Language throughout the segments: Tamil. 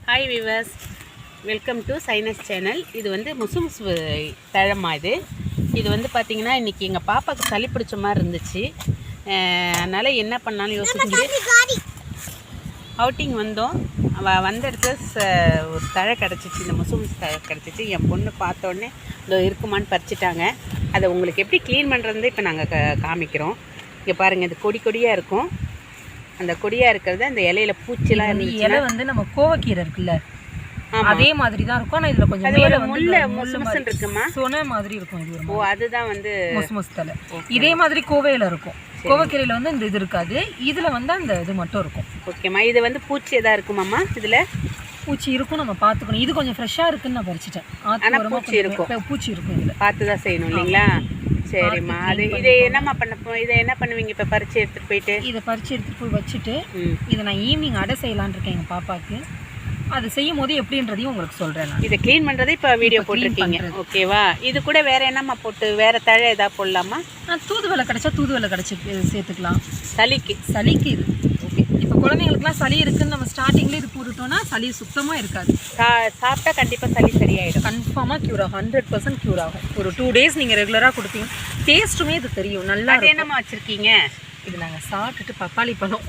Hi viewers, welcome to Sinus channel. இது வந்து முசுமுசு தழமா இது வந்து பார்த்தீங்கன்னா இன்றைக்கி எங்கள் பாப்பாவுக்கு சளி பிடிச்ச மாதிரி இருந்துச்சு. அதனால் என்ன பண்ணாலும் யோசிச்சுட்டு அவுட்டிங் வந்தோம். வந்த இடத்துல ஒரு தழை கிடச்சிச்சு, இந்த முசுமுசு தழை கிடச்சிச்சு. என் பொண்ணு பார்த்தோன்னே இதோ இருக்குமான்னு பறிச்சிட்டாங்க. அதை உங்களுக்கு எப்படி க்ளீன் பண்ணுறது இப்போ நாங்கள் காமிக்கிறோம். இங்கே பாருங்கள், இது கொடி கொடியாக இருக்கும். அந்த கொடியாக இருக்கிறது அந்த இலையில பூச்சிலாம் இருந்துச்சு. இலை வந்து நம்ம கோவக்கீரை இருக்குல்ல, அதே மாதிரி தான் இருக்கும். ஆனால் இதில் கொஞ்சம் மேலே வந்து முசுமுசுன்னு இருக்குமா, சொன மாதிரி இருக்கும். இது ஓ, அதுதான் வந்து முசுமுசு தலை. இதே மாதிரி கோவையில் இருக்கும். கோவக்கீரையில் வந்து இந்த இது இருக்காது, இதில் வந்து அந்த இது மட்டும் இருக்கும். ஓகேம்மா. இது வந்து பூச்சி எதாவது இருக்குமாம்மா? இதில் பூச்சி இருக்கும், நம்ம பார்த்துக்கணும். இது கொஞ்சம் ஃப்ரெஷ்ஷாக இருக்குன்னு நான் பறிச்சிட்டேன். ஆனால் பூச்சி இருக்கும், பூச்சி இருக்கும். இதில் பார்த்து தான் செய்யணும் இல்லைங்களா? சரிம்மா. அது இதை என்னம்மா இதை என்ன பண்ணுவீங்க இப்போ? பறித்து எடுத்துகிட்டு போயிட்டு இதை பறித்து எடுத்துகிட்டு போய் வச்சுட்டு இதை நான் ஈவினிங் அடை செய்யலான் இருக்கேன் எங்கள் பாப்பாவுக்கு. அது செய்யும் போது எப்படின்றதையும் உங்களுக்கு சொல்கிறேன். நான் இதை க்ளீன் பண்ணுறதை இப்போ வீடியோ போட்டிருக்கீங்க, ஓகேவா? இது கூட வேறு என்னம்மா போட்டு வேறு தழை எதாவது போடலாமா? தூதுவளை கிடச்சா தூதுவளை கிடச்சி சேர்த்துக்கலாம். சளிக்கு இது ஓகே. இப்போ குழந்தைங்களுக்குலாம் சளி இருக்குதுன்னு நம்ம ஸ்டார்டிங்கில் இது போட்டுட்டோன்னா சளி சுத்தமாக இருக்காது. சாப்பிட்டா கண்டிப்பாக சளி சரியாயிடும். கன்ஃபார்மாக க்யூர் ஆகும், 100% க்யூர் ஆகும். ஒரு 2 டேஸ் நீங்கள் ரெகுலராக கொடுத்தீங்க, டேஸ்ட்டுமே இது தெரியும் நல்லா. அது என்னம்மா வச்சுருக்கீங்க? இது நாங்கள் சாப்பிட்டுட்டு பப்பாளி பழம்.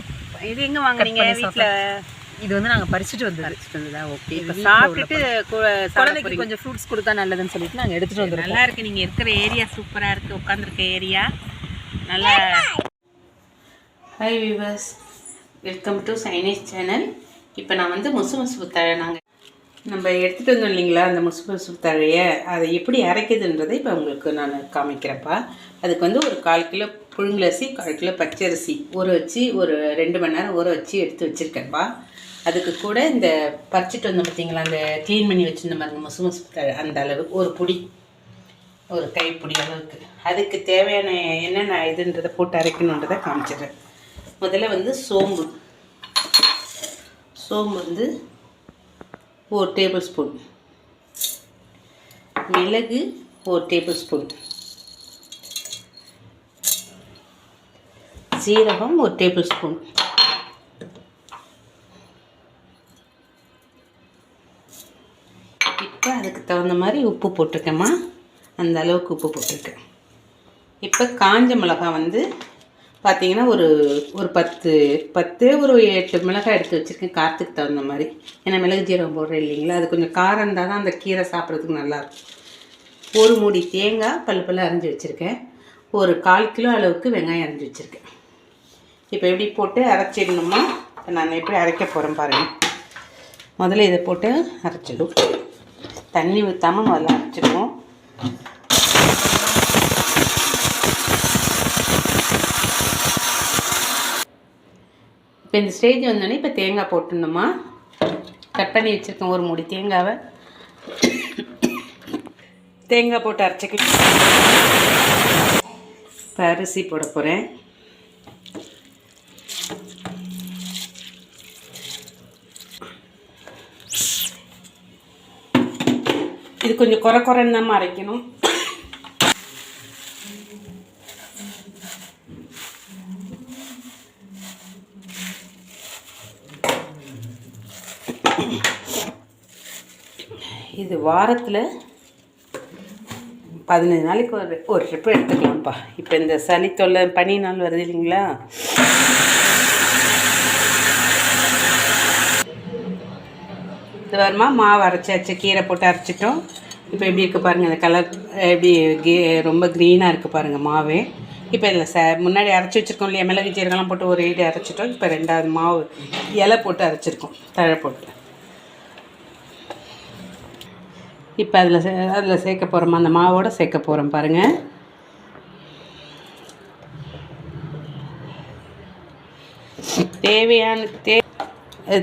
இது எங்கே வாங்குறீங்க? வீட்டில் இது வந்து நாங்கள் பறிச்சுட்டு வந்ததா? ஓகே. இப்போ சாப்பிட்டுட்டு குழந்தைக்கு கொஞ்சம் ஃப்ரூட்ஸ் கொடுத்தா நல்லதுன்னு சொல்லிட்டு நாங்கள் எடுத்துகிட்டு வந்துடுறோம். நல்லா இருக்குது. நீங்கள் இருக்கிற ஏரியா சூப்பராக இருக்குது, உட்காந்துருக்க ஏரியா நல்லா. Hi viewers, welcome to Chinese channel. இப்போ நான் வந்து முசுமுசு தழை நம்ம எடுத்துகிட்டு வந்தோம் இல்லைங்களா, அந்த முசுமுசு தழையை அதை எப்படி அரைக்குதுன்றதை இப்போ உங்களுக்கு நான் காமிக்கிறப்பா. அதுக்கு வந்து ஒரு 1/4 கிலோ புழுங்கலரிசி, 1/4 கிலோ பச்சரிசி ஊற வச்சு ஒரு 2 மணி நேரம் ஊற வச்சு எடுத்து வச்சுருக்கேன்ப்பா. அதுக்கு கூட இந்த பறிச்சிட்டு வந்தோம் பார்த்தீங்களா, அந்த க்ளீன் பண்ணி வச்சுருந்த மாதிரி முசுமுசு தழை, அந்த அளவு ஒரு பொடி, ஒரு கைப்பிடி அளவுக்கு. அதுக்கு தேவையான என்னென்ன இதுன்றதை போட்டு அரைக்கணுன்றதை காமிச்சிடுறேன். முதல்ல வந்து சோம்பு வந்து 1 டேபிள் ஸ்பூன், மிளகு 1 டேபிள் ஸ்பூன், சீரகம் 1 டேபிள் ஸ்பூன், இப்போ அதுக்கு தகுந்த மாதிரி உப்பு போட்டிருக்கேம்மா. அந்த அளவுக்கு உப்பு போட்டிருக்கேன். இப்போ காஞ்ச மிளகாய் வந்து பார்த்தீங்கன்னா ஒரு 10 ஒரு 8 மிளகாய் எடுத்து வச்சுருக்கேன், காரத்துக்கு தகுந்த மாதிரி. ஏன்னா மிளகு ஜீரகம் போடுறேன் இல்லைங்களா, அது கொஞ்சம் காரம் இருந்தால் தான் அந்த கீரை சாப்பிட்றதுக்கு நல்லாயிருக்கும். ஒரு மூடி தேங்காய் பல்லு அரைஞ்சி வச்சுருக்கேன். ஒரு 1/4 கிலோ அளவுக்கு வெங்காயம் அரைஞ்சி வச்சுருக்கேன். இப்போ எப்படி போட்டு அரைச்சிடணுமா, இப்போ நான் எப்படி அரைக்க போகிறேன் பாருங்கள். முதல்ல இதை போட்டு அரைச்சிடும், தண்ணி ஊற்றாமல் முதல்ல அரைச்சிடுவோம். இப்போ இந்த ஸ்டேஜ் வந்தோடனே இப்போ தேங்காய் போட்டுடணுமா. கட் பண்ணி வச்சுருக்கேன் ஒரு மூடி தேங்காவை. தேங்காய் போட்டு அரைச்சிக்கலாம். இப்போ அரிசி போட போகிறேன். இது கொஞ்சம் குறைன்னு தான் அரைக்கணும். இது வாரத்தில் 15 நாளைக்கு ஒரு ட்ரிப்பு எடுத்துக்கலாம்ப்பா. இப்போ இந்த சளி தொல்லை பனி நாள் வருது இல்லைங்களா, இது வருமா. மாவு அரைச்சாச்சு, கீரை போட்டு அரைச்சிட்டோம். இப்போ எப்படி இருக்குது பாருங்கள், அந்த கலர் எப்படி ரொம்ப க்ரீனாக இருக்குது பாருங்கள் மாவே. இப்போ இதில் முன்னாடி அரைச்சி வச்சுருக்கோம் இல்லையா, மிளகு ஜீரகம்லாம் போட்டு ஒரு ஈடு அரைச்சிட்டோம். இப்போ 2வது மாவு இலை போட்டு அரைச்சிருக்கோம், தழை போட்டு. இப்போ அதில் சேர்க்க போகிறோமா, அந்த மாவோடு சேர்க்க போகிறோம் பாருங்கள்.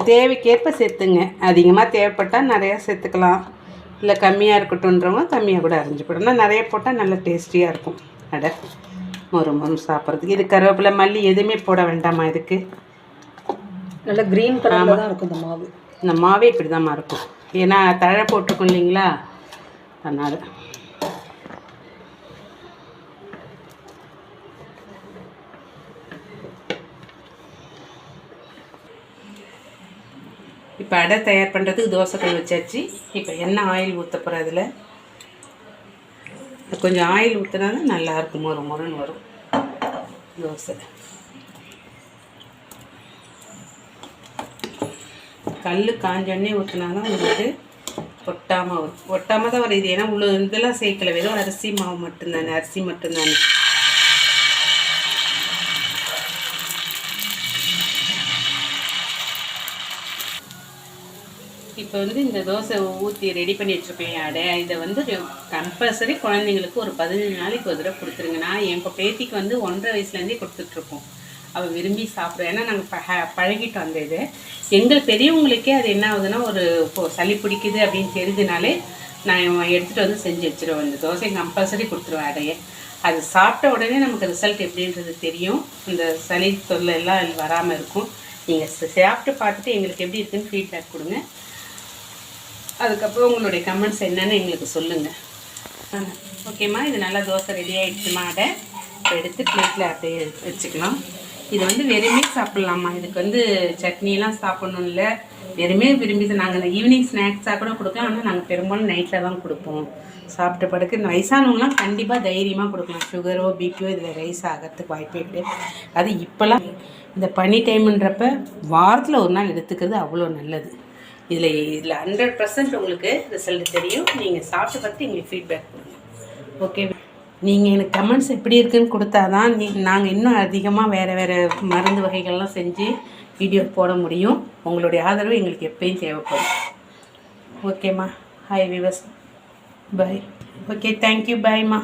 தேவைக்கேற்ப சேர்த்துங்க. அதிகமாக தேவைப்பட்டால் நிறையா சேர்த்துக்கலாம், இல்லை கம்மியாக இருக்கட்டும்ன்றவங்க கம்மியாக கூட அரைஞ்சி போடணும். நிறைய போட்டால் நல்லா டேஸ்டியாக இருக்கும் அடை, மொறு சாப்பிட்றதுக்கு. இது கருவேப்பிலை மல்லி எதுவுமே போட வேண்டாமா, இதுக்கு நல்லா க்ரீன் கலரில் தான் இருக்கும் இந்த மாவு. இந்த மாவே இப்படி தான் இருக்கும், ஏன்னா தழை போட்டிருக்கோம் இல்லைங்களா, அதனால். இப்போ அடை தயார் பண்ணுறதுக்கு தோசைக்கல் வச்சாச்சு. இப்போ எண்ணெய் ஆயில் ஊற்ற போகிறேன். அதில் கொஞ்சம் ஆயில் ஊற்றினா தான் நல்லாயிருக்கும், மொறு மொறுன்னு வரும் தோசை. கல் காஞ்சோடனே ஊற்றினா தான் உங்களுக்கு ஒட்டாமல் வரும். ஒட்டாமல் தான் வரும். இது ஏன்னா உள்ள இதெல்லாம் சேர்க்கல, வெறும் அரிசி மாவு மட்டும்தானே, அரிசி மட்டும்தானே. இப்போ வந்து இந்த தோசை ஊற்றி ரெடி பண்ணி வச்சுருப்பேன் அடை. இதை வந்து கம்பல்சரி குழந்தைங்களுக்கு ஒரு 15 நாளைக்கு ஒரு தடவை கொடுத்துருங்க. நான் என் பேத்திக்கு வந்து 1.5 வயசுலேருந்தே கொடுத்துட்ருக்கோம். அவள் விரும்பி சாப்பிடுவேன். ஏன்னா நாங்கள் பழகிட்டோம் அந்த இது. எங்கள் பெரியவங்களுக்கே அது என்ன ஆகுதுன்னா, ஒரு சளி பிடிக்குது அப்படின்னு தெரிஞ்சுனாலே நான் எடுத்துகிட்டு வந்து செஞ்சு வச்சுருவேன். இந்த தோசை கம்பல்சரி கொடுத்துருவேன் அடையை. அது சாப்பிட்ட உடனே நமக்கு ரிசல்ட் எப்படின்றது தெரியும். இந்த சளி தொல்லை எல்லாம் வராமல் இருக்கும். நீங்கள் சாப்பிட்டு பார்த்துட்டு எங்களுக்கு எப்படி இருக்குன்னு ஃபீட்பேக் கொடுங்க. அதுக்கப்புறம் உங்களுடைய கமெண்ட்ஸ் என்னென்னு எங்களுக்கு சொல்லுங்கள். ஓகேம்மா, இது நல்லா தோசை ரெடி ஆகிடுச்சுமா. அடை இப்போ எடுத்து பிளேட்டில் அப்படியே வச்சுக்கலாம். இது வந்து வெறுமே சாப்பிட்லாமா. இதுக்கு வந்து சட்னியெல்லாம் சாப்பிட்ணும் இல்லை, வெறுமே விரும்பி நாங்கள் ஈவினிங் ஸ்நாக்ஸாக கூட கொடுக்கலாம். ஆனால் நாங்கள் பெரும்பாலும் நைட்டில் தான் கொடுப்போம். சாப்பிட்ட படுக்கு வயசானவங்களாம் கண்டிப்பாக தைரியமாக கொடுக்கலாம். சுகரோ பிபியோ இதில் ரைஸ் ஆகிறதுக்கு வாய்ப்பே கிடையாது. அது இப்போல்லாம் இந்த பனி டைமுன்றப்ப வாரத்தில் ஒரு நாள் எடுத்துக்கிறது அவ்வளோ நல்லது. இதில் 100% உங்களுக்கு ரிசல்ட் தெரியும். நீங்கள் சாப்பிட்டு பார்த்து எங்களுக்கு ஃபீட்பேக் கொடுங்க. ஓகே, நீங்கள் எனக்கு கமெண்ட்ஸ் எப்படி இருக்குன்னு கொடுத்தா தான் நாங்கள் இன்னும் அதிகமாக வேறு மருந்து வகைகள்லாம் செஞ்சு வீடியோ போட முடியும். உங்களுடைய ஆதரவு எங்களுக்கு எப்பயும் தேவைப்படும். ஓகேம்மா, ஹாய் விவஸ், பாய். Okay, thank you, பாய்மா.